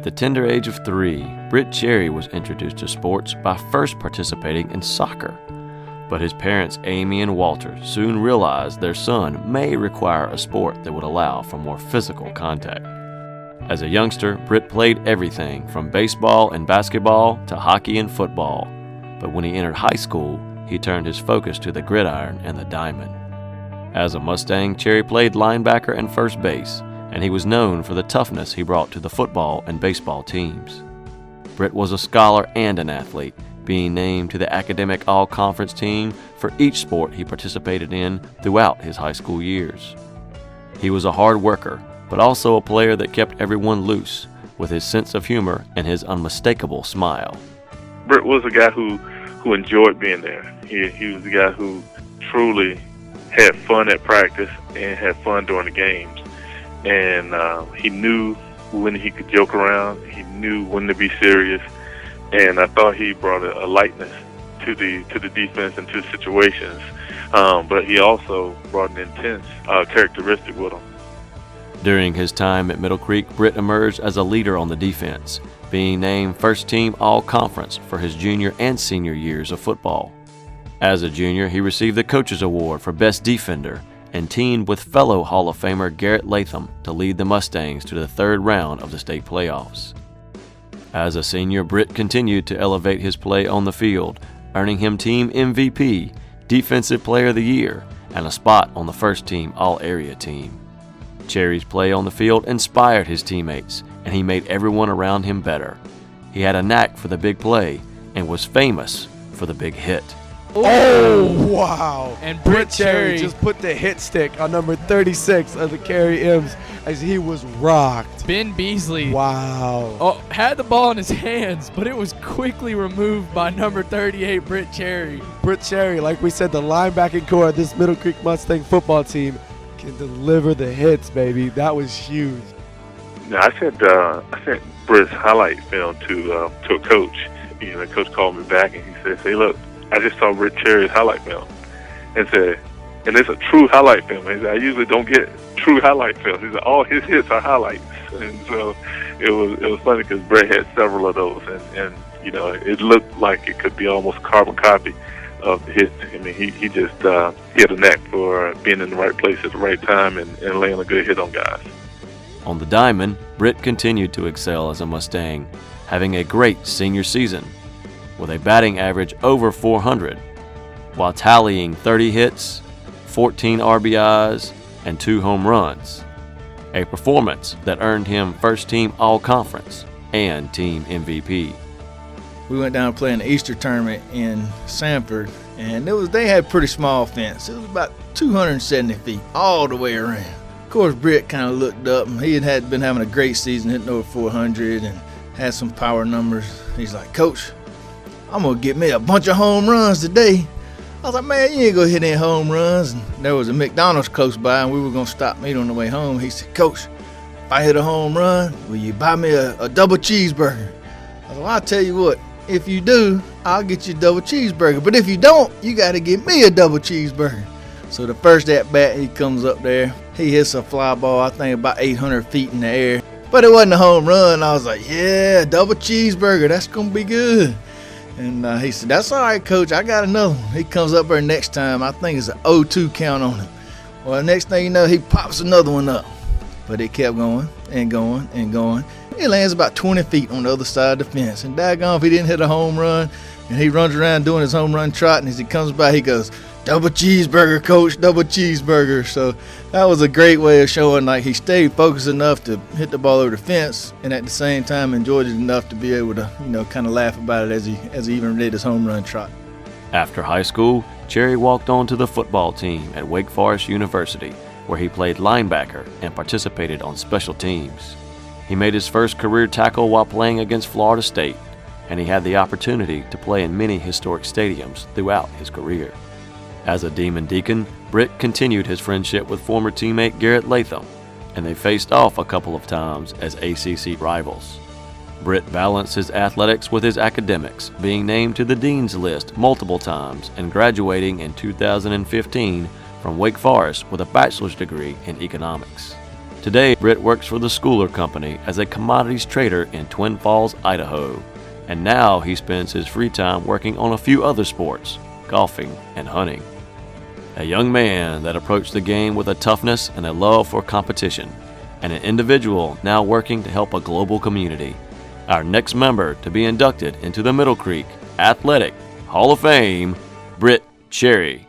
At the tender age of 3, Britt Cherry was introduced to sports by first participating in soccer. But his parents, Amy and Walter, soon realized their son may require a sport that would allow for more physical contact. As a youngster, Britt played everything from baseball and basketball to hockey and football. But when he entered high school, he turned his focus to the gridiron and the diamond. As a Mustang, Cherry played linebacker and first base, and he was known for the toughness he brought to the football and baseball teams. Britt was a scholar and an athlete, being named to the academic all-conference team for each sport he participated in throughout his high school years. He was a hard worker, but also a player that kept everyone loose with his sense of humor and his unmistakable smile. Britt was a guy who enjoyed being there. He was a guy who truly had fun at practice and had fun during the games. And he knew when he could joke around. He knew when to be serious. And I thought he brought a lightness to the defense and to situations. But he also brought an intense characteristic with him. During his time at Middle Creek, Britt emerged as a leader on the defense, being named first team all-conference for his junior and senior years of football. As a junior, he received the Coach's Award for Best Defender and teamed with fellow Hall of Famer Garrett Latham to lead the Mustangs to the third round of the state playoffs. As a senior, Britt continued to elevate his play on the field, earning him team MVP, Defensive Player of the Year, and a spot on the first team All-Area team. Cherry's play on the field inspired his teammates, and he made everyone around him better. He had a knack for the big play and was famous for the big hit. Oh, wow. And Britt Cherry just put the hit stick on number 36 of the Carey M's as he was rocked. Ben Beasley Wow. had the ball in his hands, but it was quickly removed by number 38, Britt Cherry. Britt Cherry, like we said, the linebacking core of this Middle Creek Mustang football team can deliver the hits, baby. That was huge. Now, I sent Britt's highlight film to a coach. You know, the coach called me back and he said, "Hey, look, I just saw Britt Cherry's highlight film," and said, "And it's a true highlight film." He said, "I usually don't get true highlight film." He said, "All his hits are highlights," and so it was funny because Britt had several of those, and you know, it looked like it could be almost carbon copy of the hits. I mean, he just he had a knack for being in the right place at the right time and laying a good hit on guys. On the diamond, Britt continued to excel as a Mustang, having a great senior season with a batting average over 400, while tallying 30 hits, 14 RBIs, and 2 home runs, a performance that earned him first team all-conference and team MVP. We went down to play in the Easter tournament in Sanford, and they had a pretty small fence. It was about 270 feet all the way around. Of course, Britt kind of looked up, and he had been having a great season, hitting over 400 and had some power numbers. He's like, "Coach, I'm going to get me a bunch of home runs today." I was like, "Man, you ain't going to hit any home runs." And there was a McDonald's close by, and we were going to stop meet on the way home. He said, "Coach, if I hit a home run, will you buy me a double cheeseburger?" I was like, "Well, I'll tell you what. If you do, I'll get you a double cheeseburger. But if you don't, you got to get me a double cheeseburger." So the first at-bat, he comes up there. He hits a fly ball, I think about 800 feet in the air. But it wasn't a home run. I was like, "Yeah, double cheeseburger. That's going to be good." And he said, "That's all right, Coach. I got another one." He comes up there next time. I think it's an 0-2 count on him. Well, next thing you know, he pops another one up. But it kept going and going and going. It lands about 20 feet on the other side of the fence. And daggone if he didn't hit a home run. And he runs around doing his home run trot. And as he comes by, he goes, "Double cheeseburger, Coach, double cheeseburger." So that was a great way of showing like he stayed focused enough to hit the ball over the fence, and at the same time enjoyed it enough to be able to, kind of laugh about it as he even did his home run trot. After high school, Cherry walked on to the football team at Wake Forest University, where he played linebacker and participated on special teams. He made his first career tackle while playing against Florida State, and he had the opportunity to play in many historic stadiums throughout his career. As a Demon Deacon, Britt continued his friendship with former teammate Garrett Latham, and they faced off a couple of times as ACC rivals. Britt balanced his athletics with his academics, being named to the Dean's List multiple times and graduating in 2015 from Wake Forest with a bachelor's degree in economics. Today, Britt works for the Schooler Company as a commodities trader in Twin Falls, Idaho. And now he spends his free time working on a few other sports, golfing and hunting. A young man that approached the game with a toughness and a love for competition, and an individual now working to help a global community. Our next member to be inducted into the Middle Creek Athletic Hall of Fame, Britt Cherry.